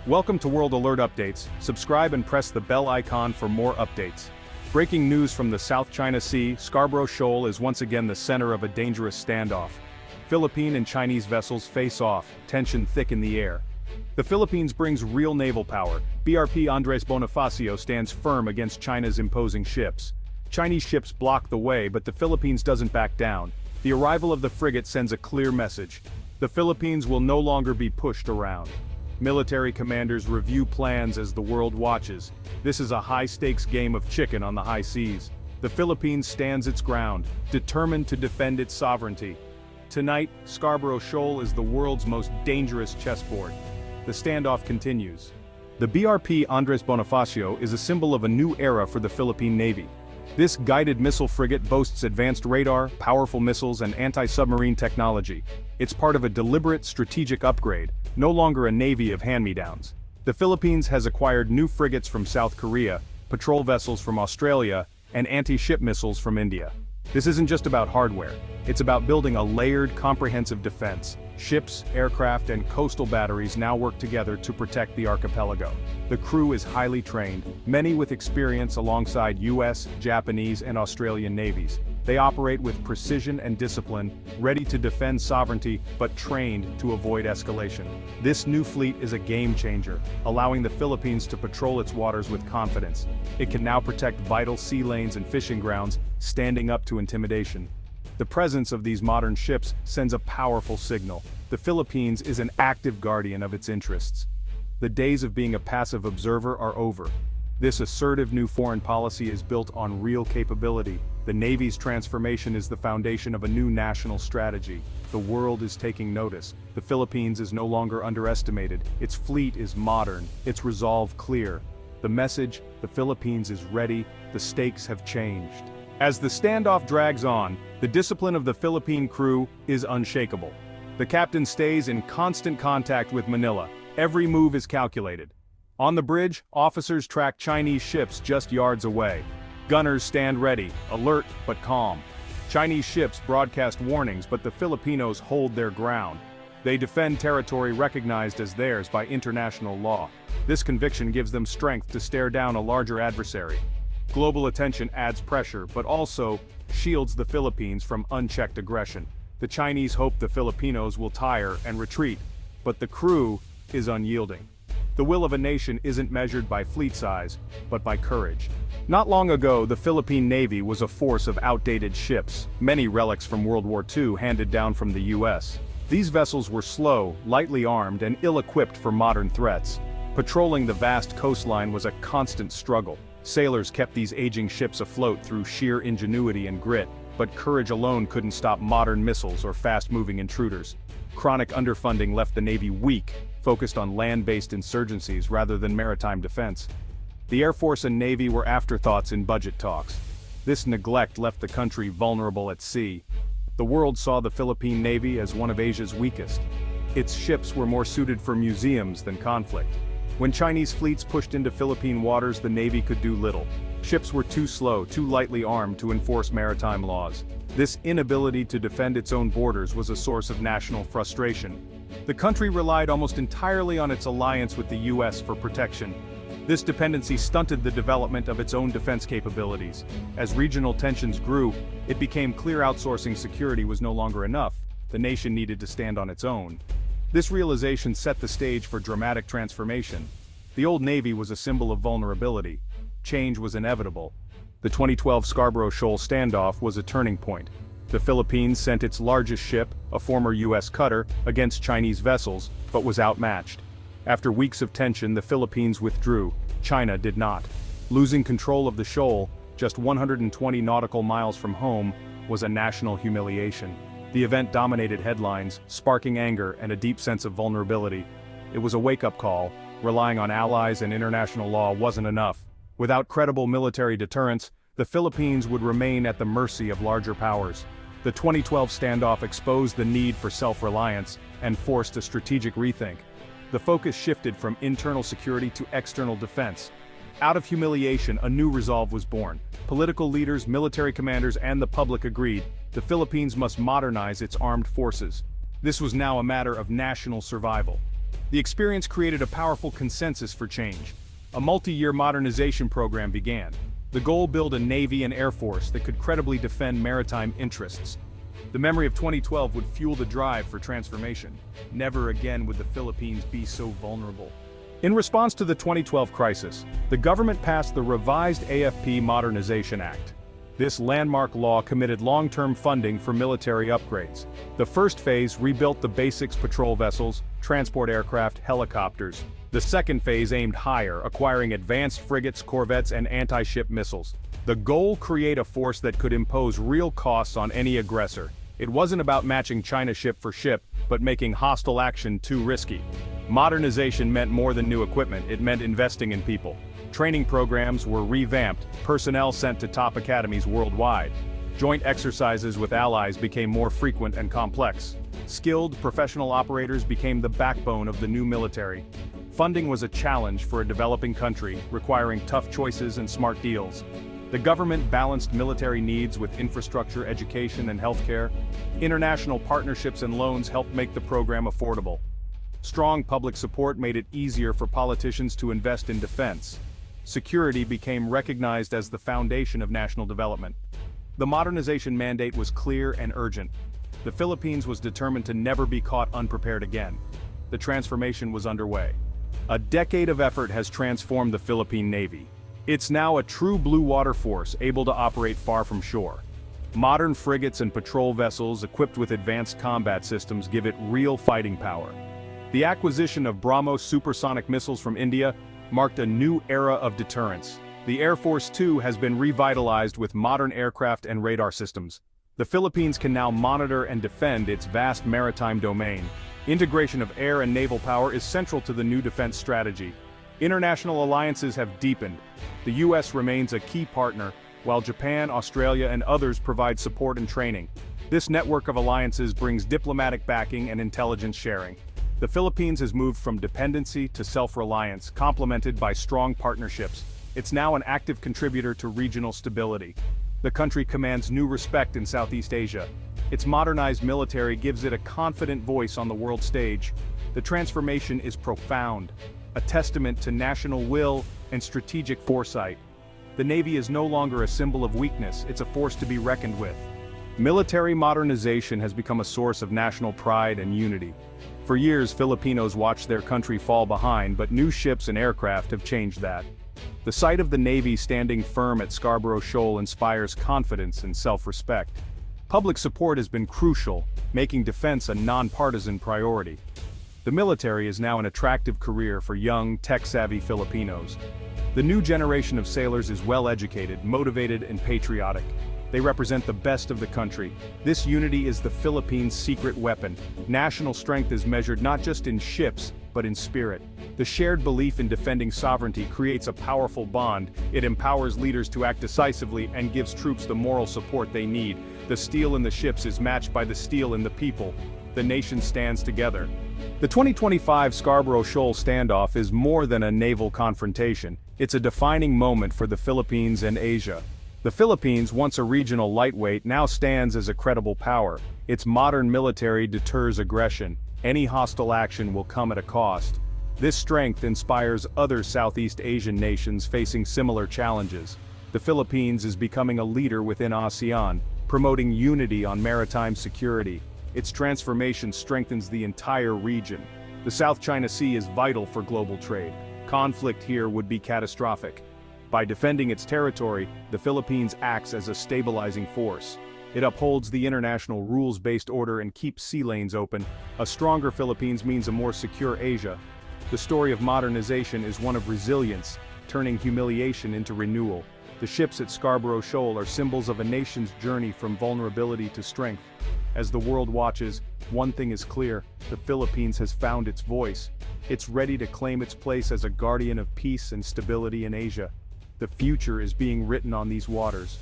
Welcome to World Alert Updates. Subscribe and press the bell icon for more updates. Breaking news from the South China Sea, Scarborough Shoal is once again the center of a dangerous standoff. Philippine and Chinese vessels face off, tension thick in the air. The Philippines brings real naval power. BRP Andres Bonifacio stands firm against China's imposing ships. Chinese ships block the way, but the Philippines doesn't back down. The arrival of the frigate sends a clear message. The Philippines will no longer be pushed around. Military commanders review plans as the world watches. This is a high-stakes game of chicken on the high seas. The Philippines stands its ground, determined to defend its sovereignty. Tonight, Scarborough Shoal is the world's most dangerous chessboard. The standoff continues. The BRP Andres Bonifacio is a symbol of a new era for the Philippine Navy. This guided missile frigate boasts advanced radar, powerful missiles, and anti-submarine technology. It's part of a deliberate strategic upgrade, no longer a navy of hand-me-downs. The Philippines has acquired new frigates from South Korea, patrol vessels from Australia, and anti-ship missiles from India. This isn't just about hardware, it's about building a layered, comprehensive defense. Ships, aircraft, and coastal batteries now work together to protect the archipelago. The crew is highly trained, many with experience alongside US, Japanese, and Australian navies. They operate with precision and discipline, ready to defend sovereignty, but trained to avoid escalation. This new fleet is a game-changer, allowing the Philippines to patrol its waters with confidence. It can now protect vital sea lanes and fishing grounds, standing up to intimidation. The presence of these modern ships sends a powerful signal. The Philippines is an active guardian of its interests. The days of being a passive observer are over. This assertive new foreign policy is built on real capability. The Navy's transformation is the foundation of a new national strategy. The world is taking notice. The Philippines is no longer underestimated. Its fleet is modern, its resolve clear. The message, the Philippines is ready, the stakes have changed. As the standoff drags on, the discipline of the Philippine crew is unshakable. The captain stays in constant contact with Manila. Every move is calculated. On the bridge, officers track Chinese ships just yards away. Gunners stand ready, alert but calm. Chinese ships broadcast warnings, but the Filipinos hold their ground. They defend territory recognized as theirs by international law. This conviction gives them strength to stare down a larger adversary. Global attention adds pressure, but also shields the Philippines from unchecked aggression. The Chinese hope the Filipinos will tire and retreat, but the crew is unyielding. The will of a nation isn't measured by fleet size, but by courage. Not long ago, the Philippine Navy was a force of outdated ships, many relics from World War II handed down from the US. These vessels were slow, lightly armed, and ill-equipped for modern threats. Patrolling the vast coastline was a constant struggle. Sailors kept these aging ships afloat through sheer ingenuity and grit, but courage alone couldn't stop modern missiles or fast-moving intruders. Chronic underfunding left the Navy weak, focused on land-based insurgencies rather than maritime defense. The Air Force and Navy were afterthoughts in budget talks. This neglect left the country vulnerable at sea. The world saw the Philippine Navy as one of Asia's weakest. Its ships were more suited for museums than conflict. When Chinese fleets pushed into Philippine waters, the Navy could do little. Ships were too slow, too lightly armed to enforce maritime laws. This inability to defend its own borders was a source of national frustration. The country relied almost entirely on its alliance with the US for protection. This dependency stunted the development of its own defense capabilities. As regional tensions grew, it became clear outsourcing security was no longer enough. The nation needed to stand on its own. This realization set the stage for dramatic transformation. The old Navy was a symbol of vulnerability. Change was inevitable. The 2012 Scarborough Shoal standoff was a turning point. The Philippines sent its largest ship, a former US cutter, against Chinese vessels, but was outmatched. After weeks of tension, the Philippines withdrew. China did not. Losing control of the shoal, just 120 nautical miles from home, was a national humiliation. The event dominated headlines, sparking anger and a deep sense of vulnerability. It was a wake-up call. Relying on allies and international law wasn't enough. Without credible military deterrence, the Philippines would remain at the mercy of larger powers. The 2012 standoff exposed the need for self-reliance and forced a strategic rethink. The focus shifted from internal security to external defense. Out of humiliation, a new resolve was born. Political leaders, military commanders, and the public agreed the Philippines must modernize its armed forces. This was now a matter of national survival. The experience created a powerful consensus for change. A multi-year modernization program began. The goal: build a Navy and Air Force that could credibly defend maritime interests. The memory of 2012 would fuel the drive for transformation. Never again would the Philippines be so vulnerable. In response to the 2012 crisis, the government passed the revised AFP Modernization Act. This landmark law committed long-term funding for military upgrades. The first phase rebuilt the basics: patrol vessels, transport aircraft, helicopters. The second phase aimed higher, acquiring advanced frigates, corvettes, and anti-ship missiles. The goal: create a force that could impose real costs on any aggressor. It wasn't about matching China ship for ship, but making hostile action too risky. Modernization meant more than new equipment, it meant investing in people. Training programs were revamped, personnel sent to top academies worldwide. Joint exercises with allies became more frequent and complex. Skilled, professional operators became the backbone of the new military. Funding was a challenge for a developing country, requiring tough choices and smart deals. The government balanced military needs with infrastructure, education, and healthcare. International partnerships and loans helped make the program affordable. Strong public support made it easier for politicians to invest in defense. Security became recognized as the foundation of national development. The modernization mandate was clear and urgent. The Philippines was determined to never be caught unprepared again. The transformation was underway. A decade of effort has transformed the Philippine Navy. It's now a true blue water force, able to operate far from shore. Modern frigates and patrol vessels equipped with advanced combat systems give it real fighting power. The acquisition of BrahMos supersonic missiles from India marked a new era of deterrence. The Air Force, too, has been revitalized with modern aircraft and radar systems. The Philippines can now monitor and defend its vast maritime domain. Integration of air and naval power is central to the new defense strategy. International alliances have deepened. The U.S. remains a key partner, while Japan, Australia, and others provide support and training. This network of alliances brings diplomatic backing and intelligence sharing. The Philippines has moved from dependency to self-reliance, complemented by strong partnerships. It's now an active contributor to regional stability. The country commands new respect in Southeast Asia. Its modernized military gives it a confident voice on the world stage. The transformation is profound, a testament to national will and strategic foresight. The Navy is no longer a symbol of weakness, it's a force to be reckoned with. Military modernization has become a source of national pride and unity. For years, Filipinos watched their country fall behind, but new ships and aircraft have changed that. The sight of the Navy standing firm at Scarborough Shoal inspires confidence and self-respect. Public support has been crucial, making defense a nonpartisan priority. The military is now an attractive career for young, tech-savvy Filipinos. The new generation of sailors is well-educated, motivated, and patriotic. They represent the best of the country. This unity is the Philippines' secret weapon. National strength is measured not just in ships, but in spirit. The shared belief in defending sovereignty creates a powerful bond. It empowers leaders to act decisively and gives troops the moral support they need. The steel in the ships is matched by the steel in the people. The nation stands together. The 2025 Scarborough Shoal standoff is more than a naval confrontation. It's a defining moment for the Philippines and Asia. The Philippines, once a regional lightweight, now stands as a credible power. Its modern military deters aggression. Any hostile action will come at a cost. This strength inspires other Southeast Asian nations facing similar challenges. The Philippines is becoming a leader within ASEAN, promoting unity on maritime security. Its transformation strengthens the entire region. The South China Sea is vital for global trade. Conflict here would be catastrophic. By defending its territory, the Philippines acts as a stabilizing force. It upholds the international rules-based order and keeps sea lanes open. A stronger Philippines means a more secure Asia. The story of modernization is one of resilience, turning humiliation into renewal. The ships at Scarborough Shoal are symbols of a nation's journey from vulnerability to strength. As the world watches, one thing is clear: the Philippines has found its voice. It's ready to claim its place as a guardian of peace and stability in Asia. The future is being written on these waters.